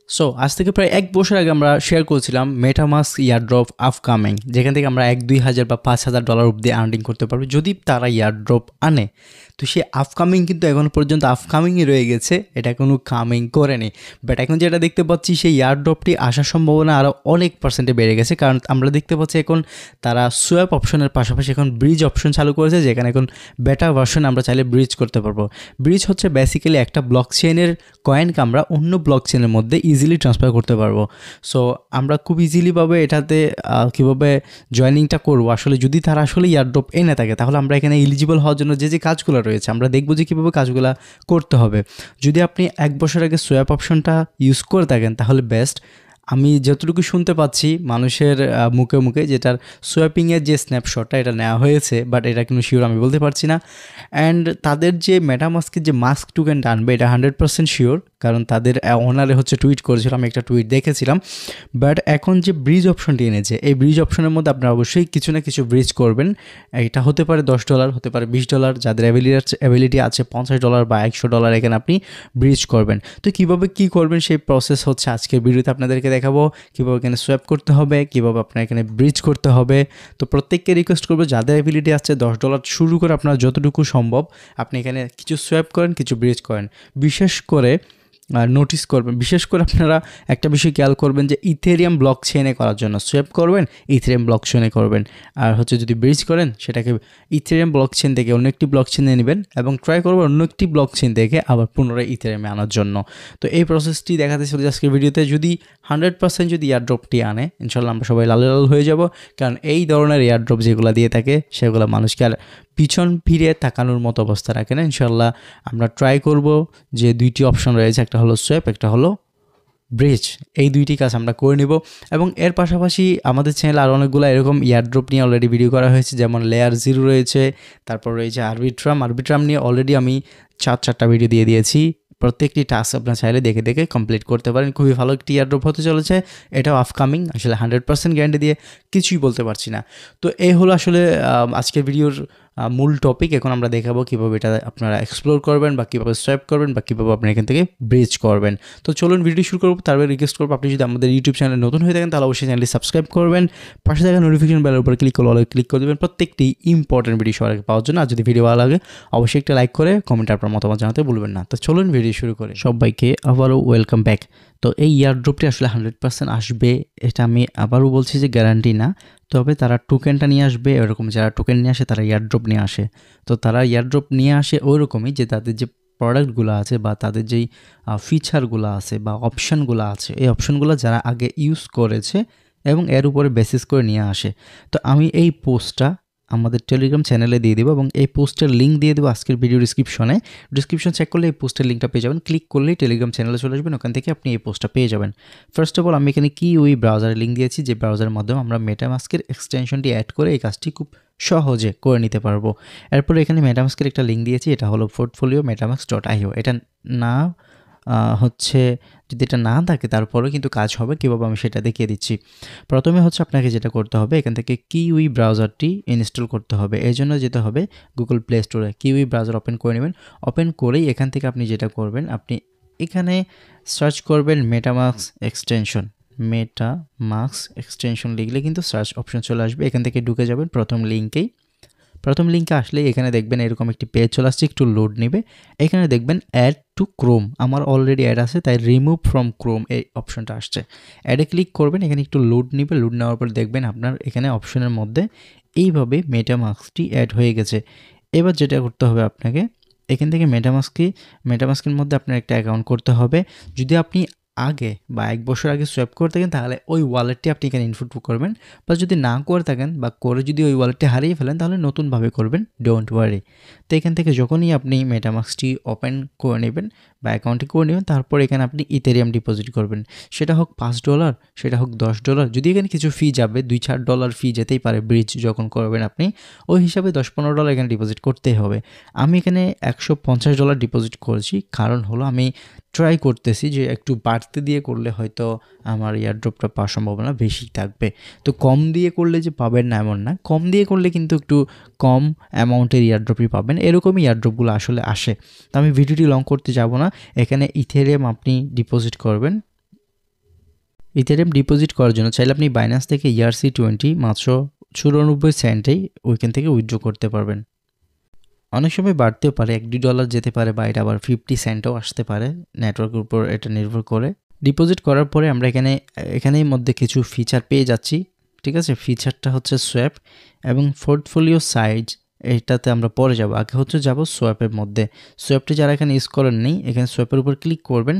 So আজ থেকে প্রায় 1 বছর আগে আমরা শেয়ার করেছিলাম মেটামাস্ক ইয়ারড্রপ আপকামিং, যেখান থেকে আমরা 1-2 হাজার বা $5,000 অবধি আর্নিং করতে পারবো যদি তারা ইয়ারড্রপ আনে। তো সে আপকামিং কিন্তু এখনও পর্যন্ত আপকামিংই রয়ে গেছে, এটা কোনো কামিং করেনি। বাট এখন যেটা দেখতে পাচ্ছি সেই ইয়ারড্রপটি আসার সম্ভাবনা আরও অনেক পার্সেন্টে বেড়ে গেছে, কারণ আমরা দেখতে পাচ্ছি এখন তারা সোয়াপ অপশনের পাশাপাশি এখন ব্রিজ অপশন চালু করেছে, যেখানে এখন বেটা ভার্সন আমরা চাইলে ব্রিজ করতে পারবো। ব্রিজ হচ্ছে বেসিক্যালি একটা ব্লক চেইনের কয়েনকে আমরা অন্য ব্লক চেইনের মধ্যে ইজিলি ট্রান্সফার করতে পারবো। সো আমরা খুব ইজিলিভাবে এটাতে কীভাবে জয়েনিংটা করবো, আসলে যদি তারা আসলে ইয়ারড্রপ এনে থাকে তাহলে আমরা এখানে এলিজিবল হওয়ার জন্য যে কাজগুলো রয়েছে আমরা দেখবো যে কীভাবে কাজগুলো করতে হবে। যদি আপনি 1 বছর আগে সোয়াপ অপশনটা ইউজ করে থাকেন তাহলে বেস্ট। আমি যতটুকু শুনতে পাচ্ছি মানুষের মুখে মুখে যেটার সোয়াপিংয়ের যে স্ন্যাপশটটা এটা নেওয়া হয়েছে, বাট এটা কিন্তু শিওর আমি বলতে পারছি না। অ্যান্ড তাদের যে মেটামাস্কের যে মাস্ক টোকেনটা আনবে এটা 100% শিওর, কারণ তাদের ওনারে হচ্ছে টুইট করেছিল, আমি একটা টুইট দেখেছিলাম। বাট এখন যে ব্রিজ অপশনটি এনেছে এই ব্রিজ অপশনের মধ্যে আপনারা অবশ্যই কিছু না কিছু ব্রিজ করবেন। এটা হতে পারে $10, হতে পারে $20, যাদের অ্যাবিলিটি আছে $50 বা $100 এখানে আপনি ব্রিজ করবেন। তো কীভাবে কী করবেন সেই প্রসেস হচ্ছে আজকের ভিডিওতে আপনাদেরকে দেখাবো। কীভাবে এখানে সোয়াপ করতে হবে, কীভাবে আপনার এখানে ব্রিজ করতে হবে। তো প্রত্যেককে রিকোয়েস্ট করবো যাদের অ্যাবিলিটি আছে $10 শুরু করে আপনার যতটুকু সম্ভব আপনি এখানে কিছু সোয়াপ করেন, কিছু ব্রিজ করেন। বিশেষ করে নোটিস করবেন, বিশেষ করে আপনারা একটা বিষয় খেয়াল করবেন যে ইথেরিয়াম ব্লক চেইনে করার জন্য সোয়াপ করবেন, ইথেরিয়াম ব্লক চেইনে করবেন। আর হচ্ছে যদি ব্রিজ করেন সেটাকে ইথেরিয়াম ব্লক চেইন থেকে অন্য একটি ব্লক চেইনে নেবেন এবং ট্রাই করবেন অন্য একটি ব্লক চেইন থেকে আবার পুনরায় ইথেরিয়ামে আনার জন্য। তো এই প্রসেসটি দেখাতে চলেছে আজকের ভিডিওতে। যদি 100% যদি এয়ারড্রপটি আনে ইনশাল্লাহ আমরা সবাই লাল লাল হয়ে যাব, কারণ এই ধরনের এয়ারড্রপ যেগুলো দিয়ে থাকে সেগুলো মানুষকে আর পিছন ফিরে তাকানোর মতো অবস্থা রাখে না। ইনশাল্লাহ আমরা ট্রাই করব যে 2টি অপশন রয়েছে, একটা হলো সোয়াপ, একটা হলো ব্রিজ, এই 2টি কাজ আমরা করে নিব। এবং এর পাশাপাশি আমাদের চ্যানেলে আরও অনেকগুলো এরকম ইয়ারড্রপ নিয়ে অলরেডি ভিডিও করা হয়েছে, যেমন লেয়ার 0 রয়েছে, তারপর রয়েছে আরবিট্রাম নিয়ে অলরেডি আমি 4টা ভিডিও দিয়ে দিয়েছি। প্রত্যেকটি টাস্ক আপনার চাইলে দেখে দেখে কমপ্লিট করতে পারেন। খুবই ভালো একটি এয়ারড্রপ হতে চলেছে, এটাও আপকামিং। আসলে 100% গ্যারান্টি দিয়ে কিছুই বলতে পারছি না। তো এই হলো আসলে আজকের ভিডিওর মূল টপিক। এখন আমরা দেখাবো কীভাবে এটা আপনারা এক্সপ্লোর করবেন বা কীভাবে সোয়াপ করবেন বা কীভাবে আপনি এখান থেকে ব্রিজ করবেন। তো চলুন ভিডিও শুরু করবো। তারপরে রিকোয়েস্ট করবো আপনি যদি আমাদের ইউটিউব চ্যানেলে নতুন হয়ে থাকেন তাহলে অবশ্যই চ্যানেলটি সাবস্ক্রাইব করবেন, পাশে থাকা নোটিফিকেশন বেলের উপর ক্লিক করে ক্লিক করে দেবেন প্রত্যেকটি ইম্পর্টেন্ট ভিডিও সবার আগে পাওয়ার জন্য। আর যদি ভিডিও ভালো লাগে অবশ্যই একটা লাইক করে কমেন্টে আপনার মতামত জানাতে ভুলবেন না। তো চলুন ভিডিও শুরু করে। সবাইকে আবারও ওয়েলকাম ব্যাক। তো এই ইয়ারড্রপটি আসলে 100% আসবে এটা আমি আবারও বলছি যে গ্যারান্টি না, তবে তারা টোকেনটা নিয়ে আসবে। এরকম যারা টোকেন নিয়ে আসে তারা ইয়ারড্রপ নিয়ে আসে। তো তারা ইয়ারড্রপ নিয়ে আসে ওইরকমই যে তাদের যে প্রোডাক্টগুলো আছে বা তাদের যেই ফিচারগুলো আছে বা অপশানগুলো আছে এই অপশানগুলো যারা আগে ইউজ করেছে এবং এর উপরে বেসিস করে নিয়ে আসে। তো আমি এই পোস্টটা আমাদের টেলিগ্রাম চ্যানেলে দিয়ে দেবো এবং এই পোস্টের লিঙ্ক দিয়ে দেবো আজকের ভিডিও ডিসক্রিপশন চেক করলে এই পোস্টের লিঙ্কটা পেয়ে যাবেন। ক্লিক করলেই টেলিগ্রাম চ্যানেলে চলে আসবেন, ওখান থেকে আপনি এই পোস্টটা পেয়ে যাবেন। ফার্স্ট অফ অল আমি এখানে কিউই ব্রাউজারের লিঙ্ক দিয়েছি, যে ব্রাউজারের মাধ্যমে আমরা মেটামাস্কের এক্সটেনশনটি অ্যাড করে এই কাজটি খুব সহজে করে নিতে পারবো। এরপরে এখানে মেটামাস্কের একটা লিঙ্ক দিয়েছি, এটা হলো পোর্টফোলিও metamask.io। এটা না হচ্ছে যদি এটা না থাকে তারপরেও কিন্তু কাজ হবে, কীভাবে আমি সেটা দেখিয়ে দিচ্ছি। প্রথমে হচ্ছে আপনাকে যেটা করতে হবে এখান থেকে কিউই ব্রাউজারটি ইনস্টল করতে হবে। এই জন্য যেতে হবে গুগল প্লে স্টোরে, কিউই ব্রাউজার ওপেন করে নেবেন। ওপেন করেই এখান থেকে আপনি যেটা করবেন আপনি এখানে সার্চ করবেন মেটামাস্ক এক্সটেনশন লিখলে কিন্তু সার্চ অপশন চলে আসবে। এখান থেকে ঢুকে যাবেন প্রথম লিঙ্কে আসলে এখানে দেখবেন এরকম একটি পেজ চলে আসছে, একটু লোড নেবে। এখানে দেখবেন অ্যাড টু ক্রোম, আমার অলরেডি অ্যাড আছে তাই রিমুভ ফ্রম ক্রোম এই অপশনটা আসছে। অ্যাডে ক্লিক করবেন, এখানে একটু লোড নেবে। লোড নেওয়ার পর দেখবেন আপনার এখানে অপশনের মধ্যে এইভাবে মেটামাস্কটি অ্যাড হয়ে গেছে। এবার যেটা করতে হবে আপনাকে এখান থেকে মেটামাস্কের মধ্যে আপনার একটা অ্যাকাউন্ট করতে হবে। যদি আপনি আগে বা 1 বছর আগে সোয়াপ করে থাকেন তাহলে ওই ওয়ালেটটি আপনি এখানে ইনপুট করবেন, বা যদি না করে থাকেন বা করে যদি ওই ওয়ালেটটি হারিয়ে ফেলেন তাহলে নতুনভাবে করবেন, ডোন্ট ওয়ারি। তো এখান থেকে যখনই আপনি মেটামাস্কটি ওপেন করে নেবেন বা অ্যাকাউন্টটি করে নেবেন তারপর এখানে আপনি ইথেরিয়াম ডিপোজিট করবেন, সেটা হোক $5, সেটা হোক $10। যদি এখানে কিছু ফি যাবে, $2-4 ফি যেতেই পারে ব্রিজ যখন করবেন আপনি, ওই হিসাবে $10-15 এখানে ডিপোজিট করতেই হবে। আমি এখানে $150 ডিপোজিট করেছি, কারণ হলো আমি ট্রাই করতেছি যে একটু বাড়তে দিয়ে করলে হয়তো আমার এয়ারড্রপটা পাওয়ার সম্ভাবনা বেশি থাকবে। তো কম দিয়ে করলে যে পাবেন না এমন না, কম দিয়ে করলে কিন্তু একটু কম অ্যামাউন্টের এয়ারড্রপই পাবেন, এরকমই এয়ারড্রপগুলো আসলে আসে। তো আমি ভিডিওটি লং করতে যাব না, এখানে ইথেরিয়াম আপনি ডিপোজিট করবেন ইথেরিয়াম ডিপোজিট করার জন্য চাইলে আপনি বাইন্যান্স থেকে ERC20 মাত্র 94 সেন্টেই ওইখান থেকে উইথড্র করতে পারবেন। অনেক সময় বাড়তেও পারে, $1-2 যেতে পারে, বা এটা আবার 50 সেন্টও আসতে পারে, নেটওয়ার্কের উপর এটা নির্ভর করে। ডিপোজিট করার পরে আমরা এখানেই মধ্যে কিছু ফিচার পেয়ে যাচ্ছি, ঠিক আছে। ফিচারটা হচ্ছে সোয়াপ এবং পোর্টফোলিও সাইজ, এইটাতে আমরা পরে যাব। আগে হচ্ছে যাব সোয়াপের মধ্যে। সোয়াপটি যারা এখানে ইউজ করেননি, এখানে সোয়াপের উপর ক্লিক করবেন।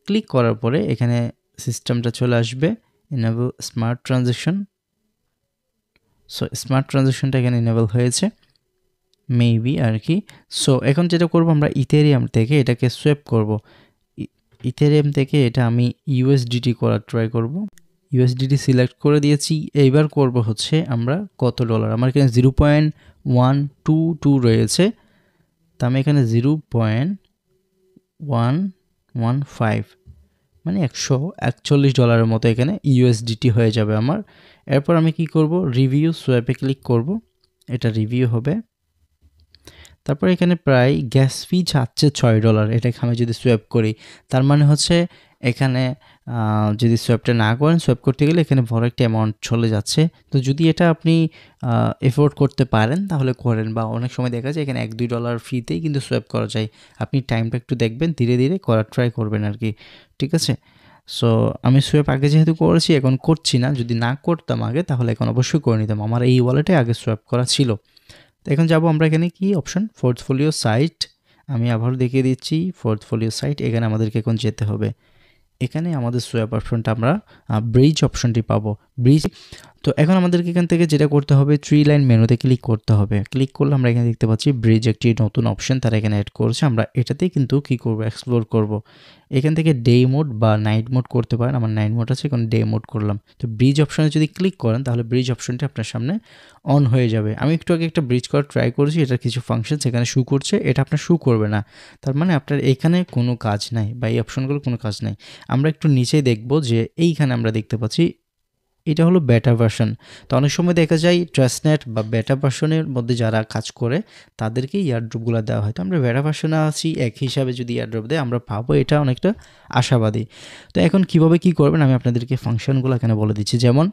ক্লিক করার পরে এখানে সিস্টেমটা চলে আসবে, enable smart transaction. So smart ট্রানজ্যাকশনটা এখানে এনেবল হয়েছে মেবি আর কি। সো এখন যেটা করব, আমরা ইথেরিয়াম থেকে এটাকে সোয়াপ করব। ইথেরিয়াম থেকে এটা আমি USDT করার ট্রাই করব। USDT সিলেক্ট করে দিয়েছি। এইবার করব হচ্ছে আমরা কত ডলার, আমার এখানে 0.122 রয়েছে, তো আমি এখানে 0.115 মানে $141 মতো এখানে USDT হয়ে যাবে আমার। এরপর আমি কি করব, রিভিউ সোয়াপে ক্লিক করব, এটা রিভিউ হবে। তারপর এখানে প্রায় গ্যাস ফি চাচ্ছে $6, এটাকে আমি যদি সোয়াপ করি, তার মানে হচ্ছে এখানে যদি সোয়াপটা না করেন, সোয়াপ করতে গেলে এখানে বড় একটা অ্যামাউন্ট চলে যাচ্ছে। তো যদি এটা আপনি এফোর্ড করতে পারেন তাহলে করেন, বা অনেক সময় দেখা যায় এখানে $1-2 ফিতেই কিন্তু সোয়াপ করা যায়। আপনি টাইমটা একটু দেখবেন, ধীরে ধীরে করার ট্রাই করবেন আর কি, ঠিক আছে। সো আমি সোয়াপ আগে যেহেতু করেছি, এখন করছি না। যদি না করতাম আগে, তাহলে এখন অবশ্যই করে নিতাম। আমার এই ওয়ালেটে আগে সোয়াপ করা ছিল। তো এখন যাব আমরা এখানে কি অপশন, পোর্টফোলিও সাইট। আমি আবার দেখিয়ে দিচ্ছি পোর্টফোলিও সাইট। এখানে আমাদেরকে এখন যেতে হবে। এখানে আমাদের সোয়াপ অপশনটা আমরা ব্রিজ অপশনটি পাবো, ব্রিজ। তো এখন আমাদেরকে এখান থেকে যেটা করতে হবে, 3 লাইন মেনুতে ক্লিক করতে হবে। ক্লিক করলে আমরা এখানে দেখতে পাচ্ছি ব্রিজ একটি নতুন অপশন তারা এখানে অ্যাড করছে। আমরা এটাতেই কিন্তু কি করব, এক্সপ্লোর করব। এখান থেকে ডে মোড বা নাইট মোড করতে পারেন। আমার নাইট মোড আছে, এখন ডে মোড করলাম। তো ব্রিজ অপশনে যদি ক্লিক করেন, তাহলে ব্রিজ অপশনটি আপনার সামনে অন হয়ে যাবে। আমি একটু আগে একটা ব্রিজ করার ট্রাই করেছি, এটার কিছু ফাংশন এখানে শু করছে, এটা আপনার শু করবে না। তার মানে আপনার এখানে কোনো কাজ নাই, বা এই অপশনগুলো কোনো কাজ নাই। আমরা একটু নিচেই দেখব যে এইখানে আমরা দেখতে পাচ্ছি এটা হলো বেটা ভার্সন। তো অনেক সময় দেখা যায় ট্রাস্টনেট বা বেটা ভার্সনের মধ্যে যারা কাজ করে তাদেরকে ইয়ারড্রপগুলো দেওয়া হয়। তো আমরা বেটা ভার্সনে আছি, এক হিসাবে যদি ইয়ারড্রপ দেয় আমরা পাবো, এটা অনেকটা আশাবাদী। তো এখন কিভাবে কি করবেন আমি আপনাদেরকে ফাংশনগুলো এখানে বলে দিচ্ছি। যেমন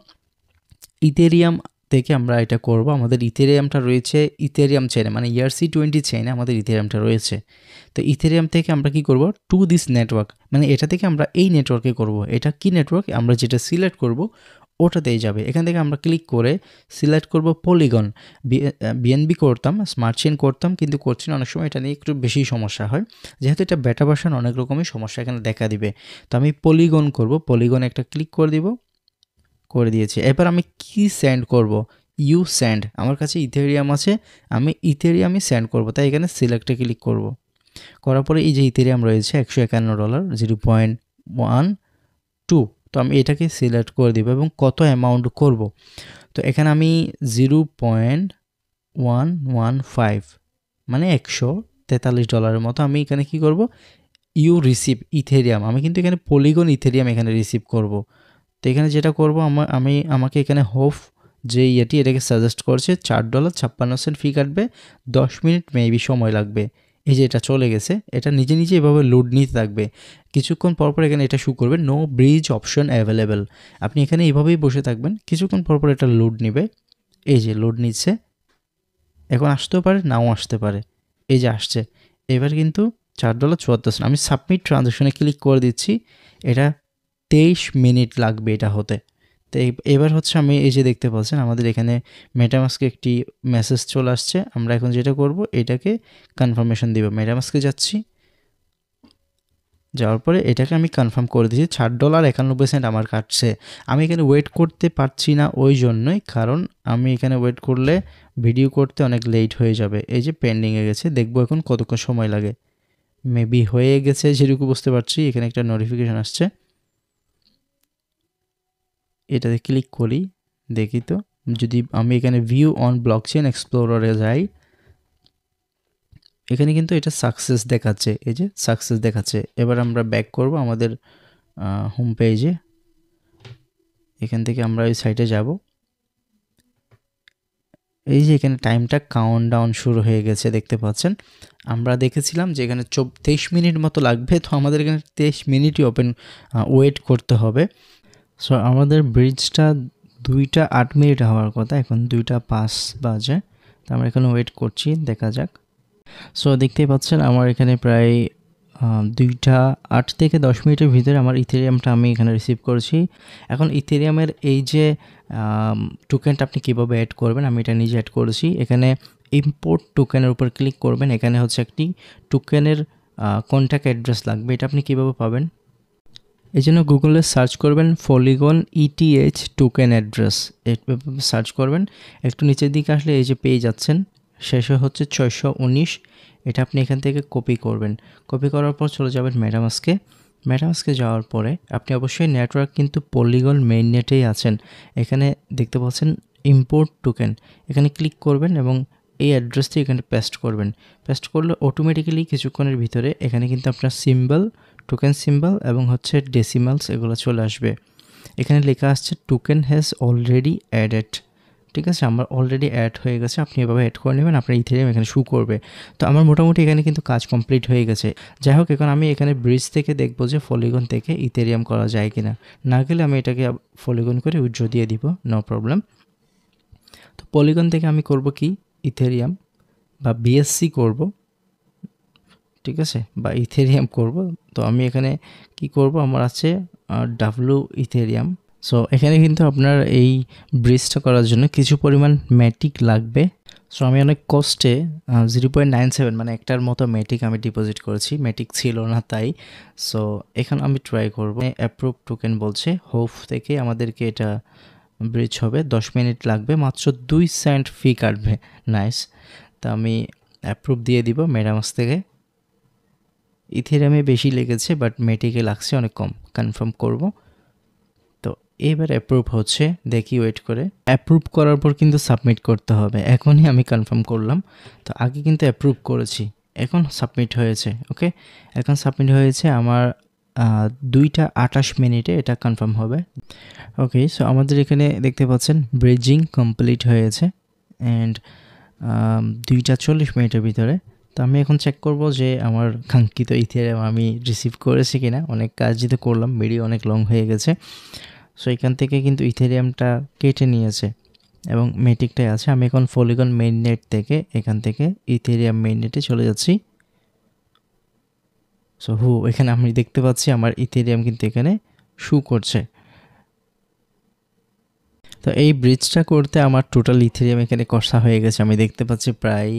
ইথেরিয়াম থেকে আমরা এটা করব। আমাদের ইথেরিয়ামটা রয়েছে ইথেরিয়াম চেইনে, মানে ERC20 চেইনে আমাদের ইথেরিয়ামটা রয়েছে। তো ইথেরিয়াম থেকে আমরা কি করব, টু দিস নেটওয়ার্ক, মানে এটা থেকে আমরা এই নেটওয়ার্কে করব। এটা কি নেটওয়ার্ক, আমরা যেটা সিলেক্ট করব ওটাতেই যাবে। এখান থেকে আমরা ক্লিক করে সিলেক্ট করব পলিগন। BNB করতাম, স্মার্ট চেইন করতাম, কিন্তু করছি না। অনেক সময় এটা নিয়ে একটু বেশি সমস্যা হয়, যেহেতু এটা বেটা ভার্সন, অনেক রকমই সমস্যা এখানে দেখা দিবে। তো আমি পলিগন করব, পলিগনে একটা ক্লিক করে দিব, করে দিয়েছি। এবার আমি কি সেন্ড করব, ইউ সেন্ড। আমার কাছে ইথেরিয়াম আছে, আমি ইথেরিয়ামই সেন্ড করব, তাই এখানে সিলেক্টে ক্লিক করব। করার পরে এই যে ইথেরিয়াম রয়েছে $151, 0.12। তো আমি এটাকে সিলেক্ট করে দিব এবং কত অ্যামাউন্ট করব। তো এখানে আমি 0.115 মানে $143 মতো আমি এখানে কি করব, ইউ রিসিভ ইথেরিয়াম। আমি কিন্তু এখানে পলিগন ইথেরিয়াম এখানে রিসিভ করব। তো এখানে যেটা করব, আমাকে এখানে হোপ যে এটাকে সাজেস্ট করছে $4.56 ফি কাটবে, 10 মিনিট মেবি সময় লাগবে। এই যে এটা চলে গেছে, এটা নিজে নিজে এভাবে লোড নিতে থাকবে। কিছুক্ষণ পরপর এখানে এটা শু করবে নো ব্রিজ অপশন অ্যাভেলেবেল। আপনি এখানে এইভাবেই বসে থাকবেন, কিছুক্ষণ পরপর এটা লোড নিবে। এই যে লোড নিচ্ছে, এখন আসতেও পারে নাও আসতে পারে। এই যে আসছে, এবার কিন্তু $4.74। আমি সাবমিট ট্রানজ্যাকশনে ক্লিক করে দিচ্ছি। এটা 23 মিনিট লাগবে এটা হতে। তো এবার হচ্ছে আমি এই যে দেখতে পাচ্ছেন আমাদের এখানে মেটামাস্কে একটি মেসেজ চলে আসছে। আমরা এখন যেটা করব, এটাকে কনফার্মেশন দিব। মেটামাস্কে যাচ্ছি, যাওয়ার পরে এটাকে আমি কনফার্ম করে দিয়েছি। $4.91 আমার কাটছে। আমি এখানে ওয়েট করতে পারছি না ওই জন্যই, কারণ আমি এখানে ওয়েট করলে ভিডিও করতে অনেক লেট হয়ে যাবে। এই যে পেন্ডিংয়ে গেছে, দেখবো এখন কতক্ষণ সময় লাগে। মেবি হয়ে গেছে যেটুকু বুঝতে পারছি। এখানে একটা নোটিফিকেশান আসছে, এটাতে ক্লিক করি, দেখি তো। যদি আমি এখানে ভিউ অন ব্লকচেন এক্সপ্লোরারে যাই, এখানে কিন্তু এটা সাকসেস দেখাচ্ছে। এই যে সাকসেস দেখাচ্ছে। এবার আমরা ব্যাক করব আমাদের হোম পেজে। এখান থেকে আমরা এই সাইটে যাব। এই যে এখানে টাইমটা কাউন্ট ডাউন শুরু হয়ে গেছে, দেখতে পাচ্ছেন। আমরা দেখেছিলাম যে এখানে 23 মিনিট মতো লাগবে, তো আমাদের এখানে 23 মিনিটই ওয়েট করতে হবে। সো আমাদের ব্রিজটা 2:08 হওয়ার কথা, এখন 2:05 বাজে। তো আমরা এখানে ওয়েট করছি, দেখা যাক। সো দেখতেই পাচ্ছেন আমার এখানে প্রায় 2:08 থেকে 10 মিনিটের ভিতরে আমার ইথেরিয়ামটা আমি এখানে রিসিভ করছি। এখন ইথেরিয়ামের এই যে টোকেনটা আপনি কীভাবে অ্যাড করবেন, আমি এটা নিজে অ্যাড করেছি। এখানে ইম্পোর্ট টোকেনের উপর ক্লিক করবেন। এখানে হচ্ছে একটি টোকেনের কন্ট্যাক্ট অ্যাড্রেস লাগবে, এটা আপনি কীভাবে পাবেন? এই জন্য গুগলে সার্চ করবেন পলিগন ETH টোকেন অ্যাড্রেস, এইভাবে সার্চ করবেন। একটু নিচের দিকে আসলে এই যে পেয়ে যাচ্ছেন, শেষে হচ্ছে 619। এটা আপনি এখান থেকে কপি করবেন। কপি করার পর চলে যাবেন মেটামাস্কে। মেটামাস্কে যাওয়ার পরে আপনি অবশ্যই নেটওয়ার্ক কিন্তু পলিগন মেইন নেটেই আছেন। এখানে দেখতে পাচ্ছেন ইম্পোর্ট টোকেন, এখানে ক্লিক করবেন এবং এই অ্যাড্রেসটি এখানে পেস্ট করবেন। পেস্ট করলে অটোমেটিক্যালি কিছুক্ষণের ভিতরে এখানে কিন্তু আপনার সিম্বল, টোকেন সিম্বল এবং হচ্ছে ডেসিমালস এগুলো চলে আসবে। এখানে লেখা আসছে টোকেন হ্যাজ অলরেডি অ্যাডেড। ঠিক আছে, আমার অলরেডি অ্যাড হয়ে গেছে, আপনি এভাবে অ্যাড করে নেবেন, আপনার ইথেরিয়াম এখানে শো করবে। তো আমার মোটামুটি এখানে কিন্তু কাজ কমপ্লিট হয়ে গেছে। যাই হোক, এখন আমি এখানে ব্রিজ থেকে দেখবো যে পলিগন থেকে ইথেরিয়াম করা যায় কিনা। না গেলে আমি এটাকে পলিগন করে উইথড্র দিয়ে দিব, নো প্রবলেম। তো পলিগন থেকে আমি করব কি, ইথেরিয়াম বা BSC করব, ঠিক আছে, বা ইথেরিয়াম করব। তো আমি এখানে কি করব, আমার আছে ইথেরিয়াম। সো এখানে কিন্তু আপনার এই ব্রিজটা করার জন্য কিছু পরিমাণ ম্যাটিক লাগবে। সো আমি অনেক কষ্টে 0.97 মানে একটার মতো ম্যাটিক আমি ডিপোজিট করেছি, ম্যাটিক ছিল না তাই। সো এখন আমি ট্রাই করব। অ্যাপ্রুভ টোকেন বলছে, হোপ থেকে আমাদেরকে এটা ব্রিজ হবে, 10 মিনিট লাগবে, মাত্র 2 সেন্ট ফি কাটবে। নাইস। তো আমি অ্যাপ্রুভ দিয়ে দিব মেটামাস্ক থেকে। ইথেরিয়ামে বেশি লেগেছে, বাট মেটিকে লাগছে অনেক কম। কনফার্ম করব। তো এবার অ্যাপ্রুভ হচ্ছে, দেখি ওয়েট করে। অ্যাপ্রুভ করার পর কিন্তু সাবমিট করতে হবে, এখনই আমি কনফার্ম করলাম। তো আগে কিন্তু অ্যাপ্রুভ করেছি, এখন সাবমিট হয়েছে। ওকে, এখন সাবমিট হয়েছে আমার 2:28 এটা কনফার্ম হবে। ওকে, সো আমাদের এখানে দেখতে পাচ্ছেন ব্রিজিং কমপ্লিট হয়েছে অ্যান্ড 2:40 ভিতরে। তো আমি এখন চেক করব যে আমার কাঙ্ক্ষিত ইথেরিয়াম আমি রিসিভ করেছি কিনা। অনেক কাজই তো করলাম, ভিডিও অনেক লং হয়ে গেছে। সো এখান থেকে কিন্তু ইথেরিয়ামটা কেটে নিয়েছে এবং মেটিকটাই আছে। আমি এখন পলিগন মেইন নেট থেকে এখান থেকে ইথেরিয়াম মেইন নেটে চলে যাচ্ছি। সো এখানে আমি দেখতে পাচ্ছি আমার ইথেরিয়াম কিন্তু এখানে শো করছে। তো এই ব্রিজটা করতে আমার টোটাল ইথেরিয়াম এখানে কষা হয়ে গেছে, আমি দেখতে পাচ্ছি প্রায়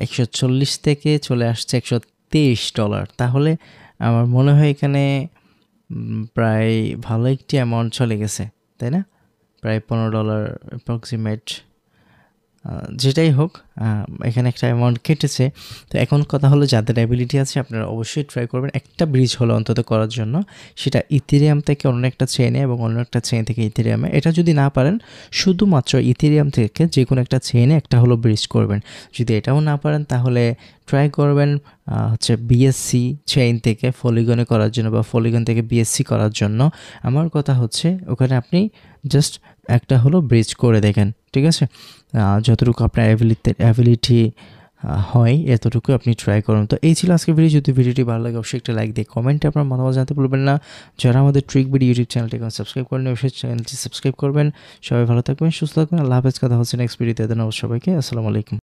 140 থেকে চলে আসছে $123। তাহলে আমার মনে হয় এখানে প্রায় ভালো একটি অ্যামাউন্ট চলে গেছে, তাই না? প্রায় $15 অ্যাপ্রক্সিমেট। যেটাই হোক, এখানে একটা অ্যামাউন্ট কেটেছে। তো এখন কথা হলো, যাদের অ্যাবিলিটি আছে আপনারা অবশ্যই ট্রাই করবেন একটা ব্রিজ হলো অন্তত করার জন্য, সেটা ইথেরিয়াম থেকে অন্য একটা চেইনে এবং অন্য একটা চেইন থেকে ইথেরিয়ামে। এটা যদি না পারেন, শুধুমাত্র ইথেরিয়াম থেকে যে কোনো একটা চেইনে একটা হলো ব্রিজ করবেন। যদি এটাও না পারেন তাহলে ট্রাই করবেন হচ্ছে BSC চেইন থেকে পলিগনে করার জন্য বা পলিগন থেকে BSC করার জন্য। আমার কথা হচ্ছে ওখানে আপনি জাস্ট একটা হলো ব্রিজ করে দেখেন, ঠিক আছে? যতটুকু আপনার অ্যাবিলিটি হয় এতটুকু আপনি ট্রাই করুন। তো এই ছিল আজকের ভিডিও। যদি ভিডিওটি ভালো লাগে অবশ্যই একটা লাইক দিয়ে কমেন্টে আপনার মতামত জানাতে ভুলবেন না। যারা আমাদের ট্রিক ভিডিও ইউটিউব চ্যানেলটি সাবস্ক্রাইব করেন অবশ্যই চ্যানেলটি সাবস্ক্রাইব করবেন। সবাই ভালো থাকবেন, সুস্থ থাকবেন। আল্লাহ হাফেজ। কথা হচ্ছে নেক্সট ভিডিওতে। ধন্যবাদ সবাইকে। আসসালামু আলাইকুম।